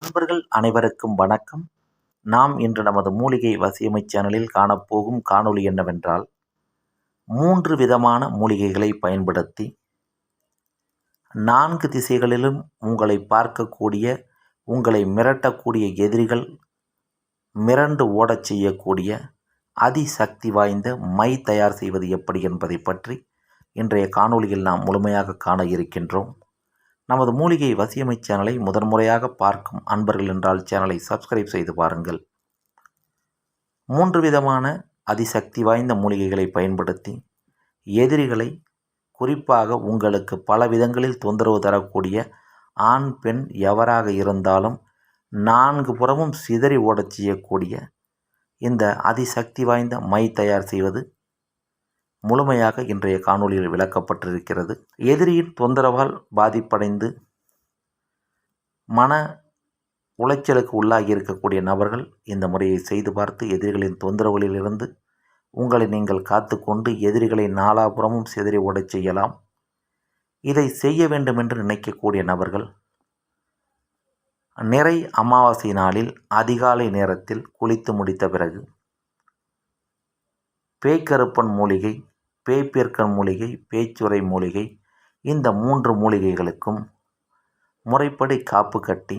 நண்பர்கள் அனைவருக்கும் வணக்கம். நாம் இன்று நமது மூலிகை வசியமை சேனலில் காணப்போகும் காணொளி என்னவென்றால், 3 விதமான மூலிகைகளை பயன்படுத்தி 4 திசைகளிலும் உங்களை பார்க்கக்கூடிய, உங்களை மிரட்டக்கூடிய எதிரிகள் மிரண்டு ஓடச் செய்யக்கூடிய அதிசக்தி வாய்ந்த மை தயார் செய்வது எப்படி என்பதை பற்றி இன்றைய காணொளியில் நாம் முழுமையாக காண இருக்கின்றோம். நமது மூலிகை வசியமை சேனலை முதன்முறையாக பார்க்கும் அன்பர்கள் என்றால் சேனலை சப்ஸ்கிரைப் செய்து பாருங்கள். 3 விதமான அதிசக்தி வாய்ந்த மூலிகைகளை பயன்படுத்தி எதிரிகளை, குறிப்பாக உங்களுக்கு பல விதங்களில் தொந்தரவு தரக்கூடிய ஆண் பெண் எவராக இருந்தாலும் 4 புறமும் சிதறி ஓடச் செய்யக்கூடிய இந்த அதிசக்தி வாய்ந்த மை தயார் செய்வது முழுமையாக இன்றைய காணொளியில் விளக்கப்பட்டிருக்கிறது. எதிரியின் தொந்தரவால் பாதிப்படைந்து மன உளைச்சலுக்கு உள்ளாகி இருக்கக்கூடிய நபர்கள் இந்த முறையை செய்து பார்த்து எதிரிகளின் தொந்தரவுகளிலிருந்து உங்களை நீங்கள் காத்து கொண்டு எதிரிகளை நாலாபுறமும் சிதறி ஓடச் செய்யலாம். இதை செய்ய வேண்டும் என்று நினைக்கக்கூடிய நபர்கள் நிறை அமாவாசை நாளில் அதிகாலை நேரத்தில் குளித்து முடித்த பிறகு பேய்க்கருப்பன் மூலிகை, பேய்ப்பேர்க்கன் மூலிகை, பேய்ச்சுரை மூலிகை, இந்த 3 மூலிகைகளுக்கும் முறைப்படி காப்பு கட்டி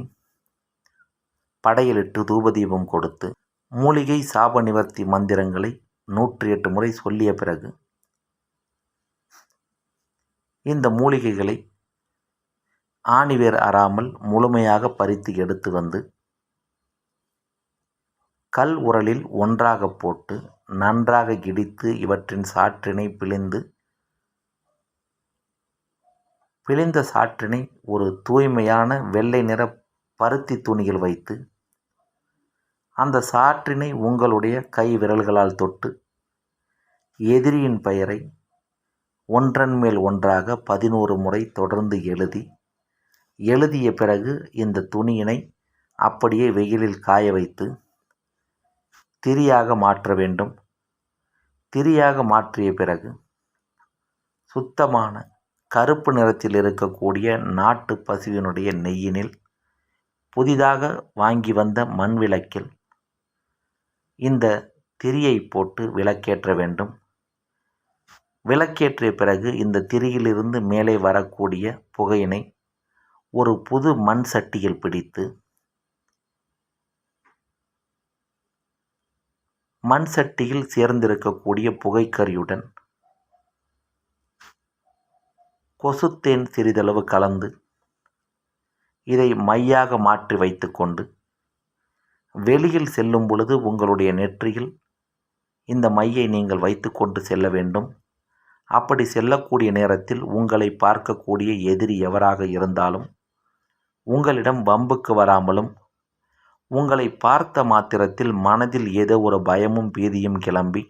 படையலிட்டு தூபதீபம் கொடுத்து மூலிகை சாப நிவர்த்தி மந்திரங்களை 108 முறை சொல்லிய பிறகு இந்த மூலிகைகளை ஆணிவேர் அறாமல் முழுமையாக பறித்து எடுத்து வந்து கல் உரலில் ஒன்றாக போட்டு நன்றாக இடித்து இவற்றின் சாற்றினை பிழிந்த சாற்றினை ஒரு தூய்மையான வெள்ளை நிற பருத்தி துணியில் வைத்து அந்த சாற்றினை உங்களுடைய கை விரல்களால் தொட்டு எதிரியின் பெயரை ஒன்றன் மேல் ஒன்றாக 11 முறை தொடர்ந்து எழுதிய பிறகு இந்த துணியினை அப்படியே வெயிலில் காய வைத்து திரியாக மாற்ற வேண்டும். திரியாக மாற்றிய பிறகு சுத்தமான கருப்பு நிறத்தில் இருக்கக்கூடிய நாட்டு பசுவினுடைய நெய்யினில் புதிதாக வாங்கி வந்த மண் விளக்கில் இந்த திரியை போட்டு விளக்கேற்ற வேண்டும். விளக்கேற்றிய பிறகு இந்த திரியிலிருந்து மேலே வரக்கூடிய புகையினை ஒரு புது மண் சட்டியில் பிடித்து மண் சட்டியில் சேர்ந்திருக்கக்கூடிய புகைக்கரியுடன் கொசுத்தேன் சிறிதளவு கலந்து இதை மையாக மாற்றி வைத்து கொண்டு வெளியில் செல்லும் பொழுது உங்களுடைய நெற்றியில் இந்த மையை நீங்கள் வைத்து கொண்டு செல்ல வேண்டும். அப்படி செல்லக்கூடிய நேரத்தில் உங்களை பார்க்கக்கூடிய எதிரி எவராக இருந்தாலும் உங்களிடம் வம்புக்கு வராமலும், உங்களை பார்த்த மாத்திரத்தில் மனதில் ஏதோ ஒரு பயமும் பீதியும் கிளம்பி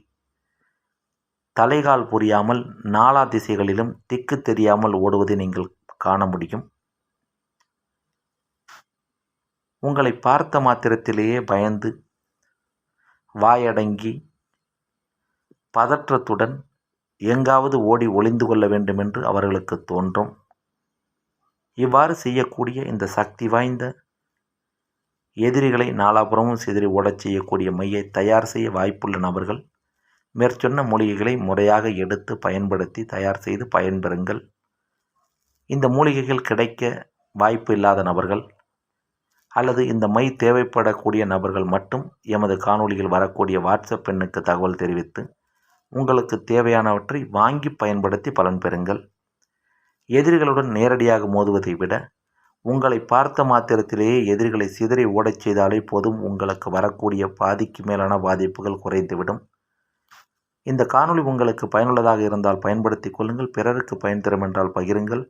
தலைகால் புரியாமல் நாலா திசைகளிலும் திக்கு தெரியாமல் ஓடுவதை நீங்கள் காண முடியும். உங்களை பார்த்த மாத்திரத்திலேயே பயந்து வாயடங்கி பதற்றத்துடன் எங்காவது ஓடி ஒளிந்து கொள்ள வேண்டும் என்று அவர்களுக்கு தோன்றும். இவ்வாறு செய்யக்கூடிய இந்த சக்தி வாய்ந்த எதிரிகளை நாலாபுறமும் சிதறி ஓடச் செய்யக்கூடிய மையை தயார் செய்ய வாய்ப்புள்ள நபர்கள் மேற்சொன்ன மூலிகைகளை முறையாக எடுத்து பயன்படுத்தி தயார் செய்து பயன்பெறுங்கள். இந்த மூலிகைகள் கிடைக்க வாய்ப்பு இல்லாத நபர்கள் அல்லது இந்த மை தேவைப்படக்கூடிய நபர்கள் மட்டும் எமது காணொளியில் வரக்கூடிய வாட்ஸ்அப் எண்ணுக்கு தகவல் தெரிவித்து உங்களுக்கு தேவையானவற்றை வாங்கி பயன்படுத்தி பலன் பெறுங்கள். எதிரிகளுடன் நேரடியாக மோதுவதை விட உங்களை பார்த்த மாத்திரத்திலேயே எதிரிகளை சிதறி ஓடச் செய்தாலே போதும், உங்களுக்கு வரக்கூடிய பாதிக்கு மேலான பாதிப்புகள் குறைந்துவிடும். இந்த காணொளி உங்களுக்கு பயனுள்ளதாக இருந்தால் பயன்படுத்திக் கொள்ளுங்கள். பிறருக்கு பயன் தரும் என்றால் பகிருங்கள்.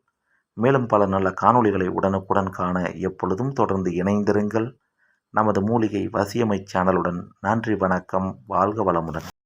மேலும் பல நல்ல காணொளிகளை உடனுக்குடன் காண எப்பொழுதும் தொடர்ந்து இணைந்திருங்கள். நமது மூலிகை வசியமை சேனலுடன். நன்றி, வணக்கம், வாழ்க வளமுடன்.